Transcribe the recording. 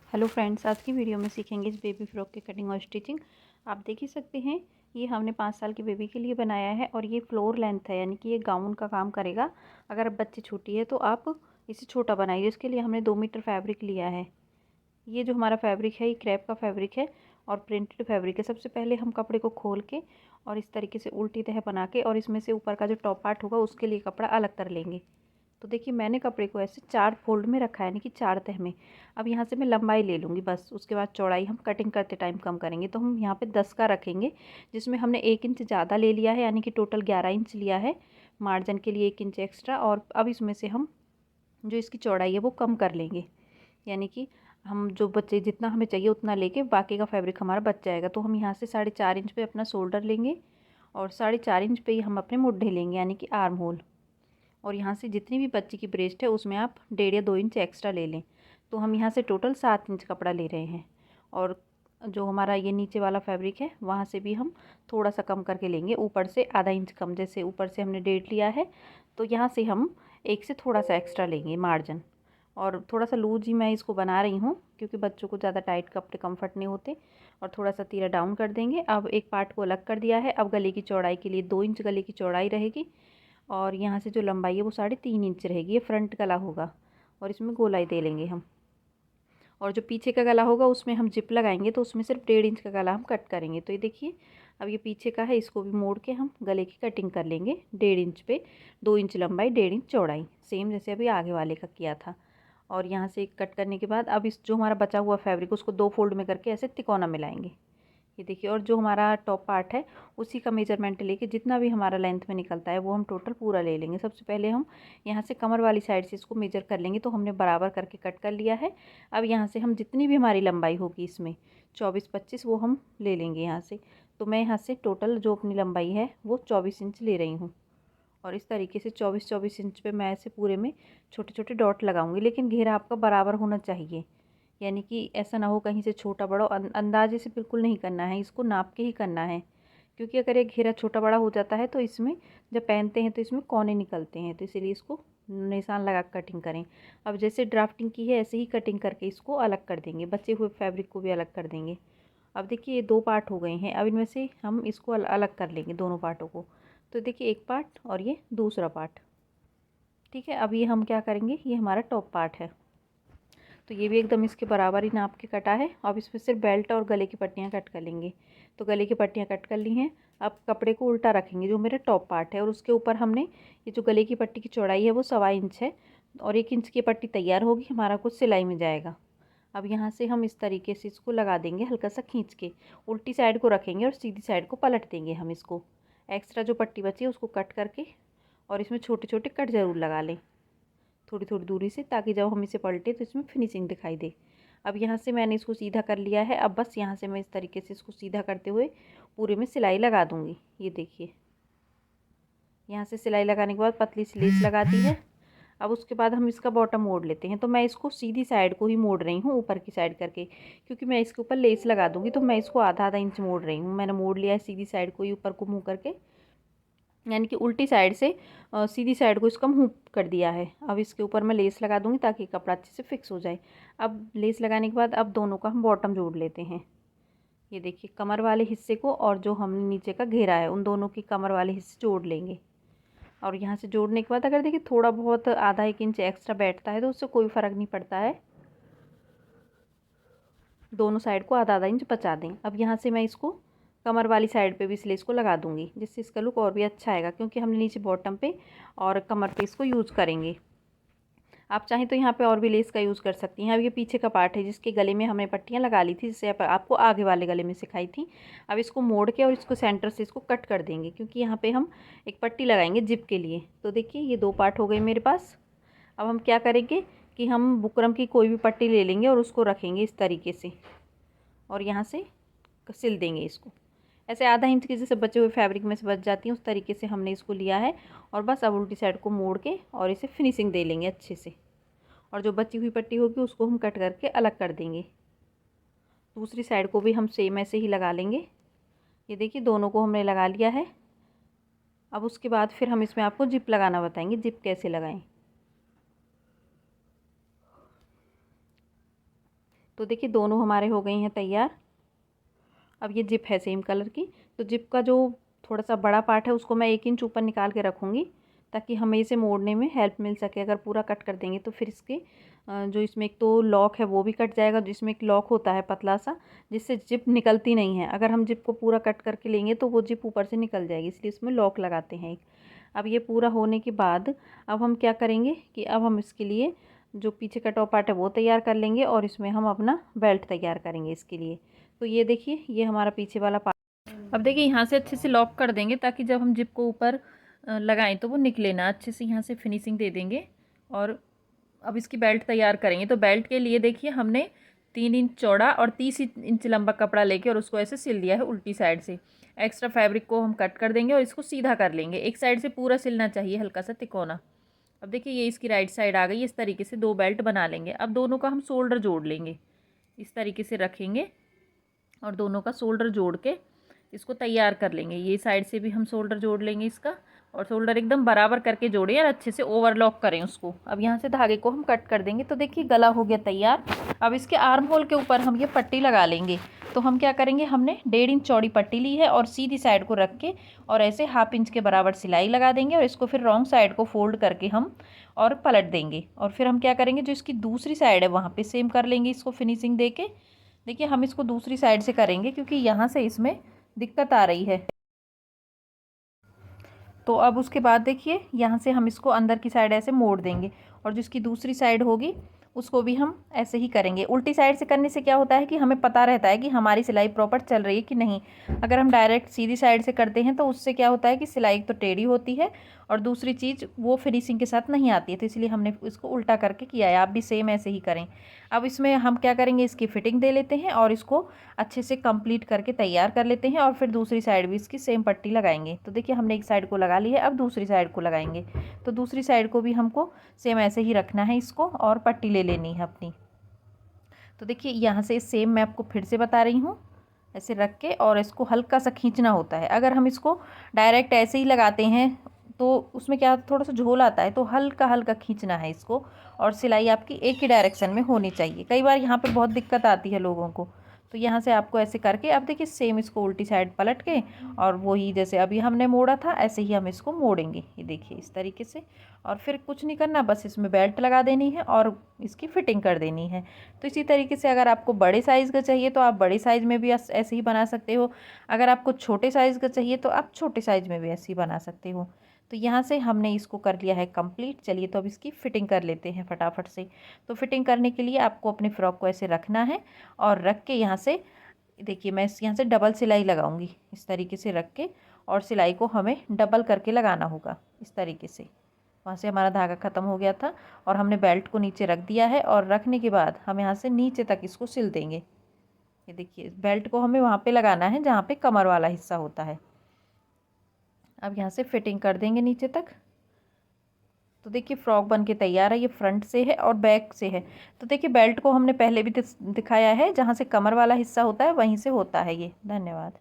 Hello friends, आज की video में सीखेंगे इस बेबी फ्रॉक की कटिंग और स्टिचिंग। आप देख ही सकते हैं, ये हमने 5 साल की बेबी के लिए बनाया है और ये फ्लोर लेंथ है, यानी कि ये गाउन का काम करेगा। अगर बच्ची छोटी है तो आप इसे छोटा बनाइए। इसके लिए हमने 2 मीटर फैब्रिक लिया है। ये जो हमारा फैब्रिक है, ये क्रैप का फैब्रिक है और प्रिंटेड फैब्रिक है। सबसे पहले हम कपड़े को खोल के और इस तरीके से उल्टी तह बना के और इसमें से ऊपर का जो टॉप पार्ट होगा उसके लिए कपड़ा अलग कर लेंगे। तो देखिए, मैंने कपड़े को ऐसे 4 फोल्ड में रखा है, यानी कि 4 तह में। अब यहाँ से मैं लंबाई ले लूँगी बस, उसके बाद चौड़ाई हम कटिंग करते टाइम कम करेंगे। तो हम यहाँ पे 10 का रखेंगे, जिसमें हमने 1 इंच ज़्यादा ले लिया है, यानी कि टोटल 11 इंच लिया है। मार्जिन के लिए 1 इंच एक्स्ट्रा। और अब इसमें से हम जो इसकी चौड़ाई है वो कम कर लेंगे, यानी कि हम जो बच्चे जितना हमें चाहिए उतना लेके बाकी का फैब्रिक हमारा बच जाएगा। तो हम यहाँ से 4.5 इंच पे अपना शोल्डर लेंगे और 4.5 इंच पे ही हम अपने मुड्ढे लेंगे, यानी कि आर्म होल। और यहाँ से जितनी भी बच्ची की ब्रेस्ट है उसमें आप 1.5 या 2 इंच एक्स्ट्रा ले लें। तो हम यहाँ से टोटल 7 इंच कपड़ा ले रहे हैं। और जो हमारा ये नीचे वाला फैब्रिक है वहाँ से भी हम थोड़ा सा कम करके लेंगे, ऊपर से आधा इंच कम। जैसे ऊपर से हमने 1.5 लिया है तो यहाँ से हम 1 से थोड़ा सा एक्स्ट्रा लेंगे मार्जिन। और थोड़ा सा लूज ही मैं इसको बना रही हूँ, क्योंकि बच्चों को ज़्यादा टाइट कपड़े कम्फर्ट नहीं होते। और थोड़ा सा तीरा डाउन कर देंगे। अब एक पार्ट को अलग कर दिया है। अब गले की चौड़ाई के लिए 2 इंच गले की चौड़ाई रहेगी और यहाँ से जो लंबाई है वो 3.5 इंच रहेगी। ये फ्रंट गला होगा और इसमें गोलाई दे लेंगे हम। और जो पीछे का गला होगा उसमें हम जिप लगाएंगे, तो उसमें सिर्फ 1.5 इंच का गला हम कट करेंगे। तो ये देखिए, अब ये पीछे का है, इसको भी मोड़ के हम गले की कटिंग कर लेंगे 1.5 इंच पे। 2 इंच लंबाई, 1.5 इंच चौड़ाई, सेम जैसे अभी आगे वाले का किया था। और यहाँ से कट करने के बाद अब इस जो हमारा बचा हुआ फैब्रिक उसको 2 फोल्ड में करके ऐसे तिकोना मिलाएंगे। ये देखिए, और जो हमारा टॉप पार्ट है उसी का मेजरमेंट लेके जितना भी हमारा लेंथ में निकलता है वो हम टोटल पूरा ले लेंगे। सबसे पहले हम यहाँ से कमर वाली साइड से इसको मेजर कर लेंगे, तो हमने बराबर करके कट कर लिया है। अब यहाँ से हम जितनी भी हमारी लंबाई होगी इसमें 24-25 वो हम ले लेंगे यहाँ से। तो मैं यहाँ से टोटल जो अपनी लंबाई है वो 24 इंच ले रही हूँ। और इस तरीके से 24-24 इंच पे मैं ऐसे पूरे में छोटे छोटे डॉट लगाऊंगी। लेकिन घेरा आपका बराबर होना चाहिए, यानी कि ऐसा ना हो कहीं से छोटा बड़ा। अंदाजे से बिल्कुल नहीं करना है, इसको नाप के ही करना है। क्योंकि अगर ये घेरा छोटा बड़ा हो जाता है तो इसमें जब पहनते हैं तो इसमें कोने निकलते हैं, तो इसीलिए इसको निशान लगा कटिंग करें। अब जैसे ड्राफ्टिंग की है ऐसे ही कटिंग करके इसको अलग कर देंगे, बचे हुए फैब्रिक को भी अलग कर देंगे। अब देखिए, ये 2 पार्ट हो गए हैं। अब इनमें से हम इसको अलग कर लेंगे दोनों पार्टों को। तो देखिए, एक पार्ट और ये दूसरा पार्ट। ठीक है, अब ये हम क्या करेंगे, ये हमारा टॉप पार्ट है तो ये भी एकदम इसके बराबर ही नाप के कटा है। अब इसमें सिर्फ बेल्ट और गले की पट्टियाँ कट कर लेंगे। तो गले की पट्टियाँ कट कर ली हैं। अब कपड़े को उल्टा रखेंगे, जो मेरा टॉप पार्ट है, और उसके ऊपर हमने ये जो गले की पट्टी की चौड़ाई है वो 1.25 इंच है और 1 इंच की पट्टी तैयार होगी, हमारा कुछ सिलाई में जाएगा। अब यहाँ से हम इस तरीके से इसको लगा देंगे, हल्का सा खींच के उल्टी साइड को रखेंगे और सीधी साइड को पलट देंगे हम इसको। एक्स्ट्रा जो पट्टी बची है उसको कट करके और इसमें छोटे छोटे कट ज़रूर लगा लें, थोड़ी थोड़ी दूरी से, ताकि जब हम इसे पलटे तो इसमें फिनिशिंग दिखाई दे। अब यहाँ से मैंने इसको सीधा कर लिया है। अब बस यहाँ से मैं इस तरीके से इसको सीधा करते हुए पूरे में सिलाई लगा दूँगी। ये देखिए, यहाँ से सिलाई लगाने के बाद पतली सी लेस लगा दी है। अब उसके बाद हम इसका बॉटम मोड़ लेते हैं। तो मैं इसको सीधी साइड को ही मोड़ रही हूँ, ऊपर की साइड करके, क्योंकि मैं इसके ऊपर लेस लगा दूँगी। तो मैं इसको आधा इंच मोड़ रही हूँ। मैंने मोड़ लिया है सीधी साइड को ही ऊपर को मुँह करके, यानी कि उल्टी साइड से सीधी साइड को इसका मुँह कर दिया है। अब इसके ऊपर मैं लेस लगा दूँगी ताकि कपड़ा अच्छे से फिक्स हो जाए। अब लेस लगाने के बाद अब दोनों का हम बॉटम जोड़ लेते हैं। ये देखिए, कमर वाले हिस्से को और जो हमने नीचे का घेरा है उन दोनों की कमर वाले हिस्से जोड़ लेंगे। और यहाँ से जोड़ने के बाद अगर देखिए थोड़ा बहुत आधा 1 इंच एक्स्ट्रा बैठता है तो उससे कोई फ़र्क नहीं पड़ता है, दोनों साइड को आधा इंच बचा दें। अब यहाँ से मैं इसको कमर वाली साइड पे भी इस लेस को लगा दूँगी, जिससे इसका लुक और भी अच्छा आएगा, क्योंकि हमने नीचे बॉटम पे और कमर पे इसको यूज़ करेंगे। आप चाहें तो यहाँ पे और भी लेस का यूज़ कर सकती हैं। अब ये पीछे का पार्ट है जिसके गले में हमने पट्टियाँ लगा ली थी, जिससे आपको आगे वाले गले में सिखाई थी। अब इसको मोड़ के और इसको सेंटर से इसको कट कर देंगे, क्योंकि यहाँ पे हम एक पट्टी लगाएंगे जिप के लिए। तो देखिए, ये 2 पार्ट हो गए मेरे पास। अब हम क्या करेंगे कि हम बुकरम की कोई भी पट्टी ले लेंगे और उसको रखेंगे इस तरीके से और यहाँ से सिल देंगे इसको। ऐसे आधा इंच के जैसे बचे हुए फैब्रिक में से बच जाती हैं उस तरीके से हमने इसको लिया है। और बस अब उल्टी साइड को मोड़ के और इसे फिनिशिंग दे लेंगे अच्छे से। और जो बची हुई पट्टी होगी उसको हम कट करके अलग कर देंगे। दूसरी साइड को भी हम सेम ऐसे ही लगा लेंगे। ये देखिए, दोनों को हमने लगा लिया है। अब उसके बाद फिर हम इसमें आपको जिप लगाना बताएंगे, जिप कैसे लगाएं। तो देखिए दोनों हमारे हो गई हैं तैयार। अब ये जिप है सेम कलर की, तो जिप का जो थोड़ा सा बड़ा पार्ट है उसको मैं 1 इंच ऊपर निकाल के रखूँगी ताकि हमें इसे मोड़ने में हेल्प मिल सके। अगर पूरा कट कर देंगे तो फिर इसके जो इसमें एक तो लॉक है वो भी कट जाएगा, जिसमें एक लॉक होता है पतला सा जिससे जिप निकलती नहीं है। अगर हम जिप को पूरा कट करके लेंगे तो वो जिप ऊपर से निकल जाएगी, इसलिए इसमें लॉक लगाते हैं एक। अब ये पूरा होने के बाद अब हम क्या करेंगे कि अब हम इसके लिए जो पीछे का टॉप पार्ट है वो तैयार कर लेंगे और इसमें हम अपना बेल्ट तैयार करेंगे इसके लिए। तो ये देखिए ये हमारा पीछे वाला पार्ट। अब देखिए यहाँ से अच्छे से लॉक कर देंगे ताकि जब हम जिप को ऊपर लगाएं तो वो निकले ना। अच्छे से यहाँ से फिनिशिंग दे देंगे और अब इसकी बेल्ट तैयार करेंगे। तो बेल्ट के लिए देखिए हमने 3 इंच चौड़ा और 30 इंच लंबा कपड़ा लेके और उसको ऐसे सिल दिया है उल्टी साइड से। एक्स्ट्रा फैब्रिक को हम कट कर देंगे और इसको सीधा कर लेंगे। एक साइड से पूरा सिलना चाहिए, हल्का सा तिकोना। अब देखिए ये इसकी राइट साइड आ गई। इस तरीके से 2 बेल्ट बना लेंगे। अब दोनों का हम शोल्डर जोड़ लेंगे, इस तरीके से रखेंगे और दोनों का शोल्डर जोड़ के इसको तैयार कर लेंगे। ये साइड से भी हम शोल्डर जोड़ लेंगे इसका, और शोल्डर एकदम बराबर करके जोड़ें और अच्छे से ओवरलॉक करें उसको। अब यहाँ से धागे को हम कट कर देंगे। तो देखिए गला हो गया तैयार। अब इसके आर्म होल के ऊपर हम ये पट्टी लगा लेंगे। तो हम क्या करेंगे, हमने 1.5 इंच चौड़ी पट्टी ली है और सीधी साइड को रख के और ऐसे 1/2 इंच के बराबर सिलाई लगा देंगे और इसको फिर रॉन्ग साइड को फोल्ड करके हम और पलट देंगे। और फिर हम क्या करेंगे, जो इसकी दूसरी साइड है वहाँ पे सेम कर लेंगे इसको फिनिशिंग दे के। देखिए हम इसको दूसरी साइड से करेंगे क्योंकि यहाँ से इसमें दिक्कत आ रही है। तो अब उसके बाद देखिए यहाँ से हम इसको अंदर की साइड ऐसे मोड़ देंगे और जिसकी दूसरी साइड होगी उसको भी हम ऐसे ही करेंगे। उल्टी साइड से करने से क्या होता है कि हमें पता रहता है कि हमारी सिलाई प्रॉपर चल रही है कि नहीं। अगर हम डायरेक्ट सीधी साइड से करते हैं तो उससे क्या होता है कि सिलाई तो टेढ़ी होती है और दूसरी चीज़ वो फिनिशिंग के साथ नहीं आती है। तो इसलिए हमने इसको उल्टा करके किया है। आप भी सेम ऐसे ही करें। अब इसमें हम क्या करेंगे, इसकी फिटिंग दे लेते हैं और इसको अच्छे से कंप्लीट करके तैयार कर लेते हैं और फिर दूसरी साइड भी इसकी सेम पट्टी लगाएंगे। तो देखिए हमने एक साइड को लगा ली है, अब दूसरी साइड को लगाएंगे। तो दूसरी साइड को भी हमको सेम ऐसे ही रखना है इसको और पट्टी ले लेनी है अपनी। तो देखिए यहाँ से सेम मैं आपको फिर से बता रही हूँ, ऐसे रख के और इसको हल्का सा खींचना होता है। अगर हम इसको डायरेक्ट ऐसे ही लगाते हैं तो उसमें क्या थोड़ा सा झोल आता है, तो हल्का हल्का खींचना है इसको और सिलाई आपकी एक ही डायरेक्शन में होनी चाहिए। कई बार यहाँ पे बहुत दिक्कत आती है लोगों को। तो यहाँ से आपको ऐसे करके अब देखिए सेम इसको उल्टी साइड पलट के और वही जैसे अभी हमने मोड़ा था ऐसे ही हम इसको मोड़ेंगे। ये देखिए इस तरीके से। और फिर कुछ नहीं करना, बस इसमें बेल्ट लगा देनी है और इसकी फिटिंग कर देनी है। तो इसी तरीके से अगर आपको बड़े साइज़ का चाहिए तो आप बड़े साइज़ में भी ऐसे ही बना सकते हो। अगर आपको छोटे साइज़ का चाहिए तो आप छोटे साइज़ में भी ऐसे ही बना सकते हो। तो यहाँ से हमने इसको कर लिया है कंप्लीट। चलिए तो अब इसकी फ़िटिंग कर लेते हैं फटाफट से। तो फिटिंग करने के लिए आपको अपने फ़्रॉक को ऐसे रखना है और रख के यहाँ से देखिए मैं यहाँ से डबल सिलाई लगाऊंगी इस तरीके से रख के, और सिलाई को हमें डबल करके लगाना होगा इस तरीके से। वहाँ से हमारा धागा ख़त्म हो गया था और हमने बेल्ट को नीचे रख दिया है और रखने के बाद हम यहाँ से नीचे तक इसको सिल देंगे। ये देखिए बेल्ट को हमें वहाँ पे लगाना है जहाँ पे कमर वाला हिस्सा होता है। अब यहाँ से फिटिंग कर देंगे नीचे तक। तो देखिए फ्रॉक बन के तैयार है। ये फ्रंट से है और बैक से है। तो देखिए बेल्ट को हमने पहले भी दिखाया है, जहाँ से कमर वाला हिस्सा होता है वहीं से होता है ये। धन्यवाद।